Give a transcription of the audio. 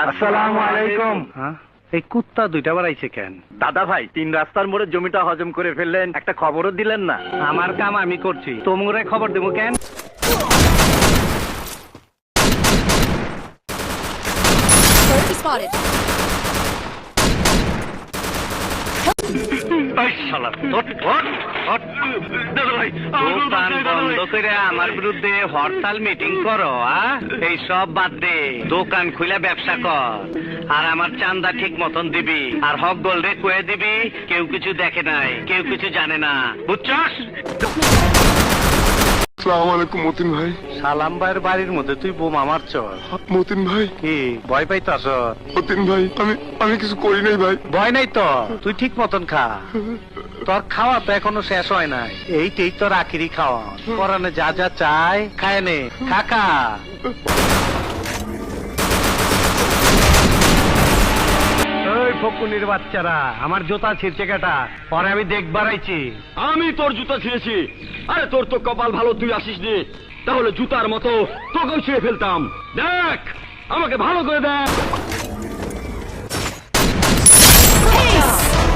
আসসালামু আলাইকুম। এই কুত্তা দুইটা বাড়াইছে কেন? দাদা ভাই 3 রাস্তার মোড়ে জমিটা হজম করে ফেললেন, একটা খবরও দিলেন না। আমার কাম আমি করছি, তোমরে খবর দেবো কেন? Enemy spotted. দোকান বন্ধ করে আমার বিরুদ্ধে হরতাল মিটিং করো? এই সব বাদ দে, দোকান খুলে ব্যবসা কর, আর আমার চান্দা ঠিক মতন দিবি, আর হক গোল্ডে কয়ে দিবি কেউ কিছু দেখে নাই, কেউ কিছু জানে না, বুঝছস? আসসালামু আলাইকুম মতিন ভাই। সালাম ভাইয়ের বাড়ির মধ্যে তুই বোমা মারছ? মতিন ভাই, কি ভয় পাইতাছ? মতিন ভাই, আমি কিছু করি নাই ভাই। ভয় নাই তো, তুই ঠিক মতন খা, তোর খাওয়া তো এখনো শেষ হয় নাই, এইটাই তোর আখিরি খাওয়া। পরানে যা যা চাই খায় নে, খাকা। ওই ফকুনির বাচ্চারা, আমার জুতা ছিঁড়ছে কেটা? পরে আমি দেখবার আইছি। আমি তোর জুতা ছিঁড়েছি? আরে তোর তো কপাল ভালো, তুই আসিস নি, তাহলে জুতার মতো তোকেও ছিঁড়ে ফেলতাম। দেখ, আমাকে ভালো করে দেখ।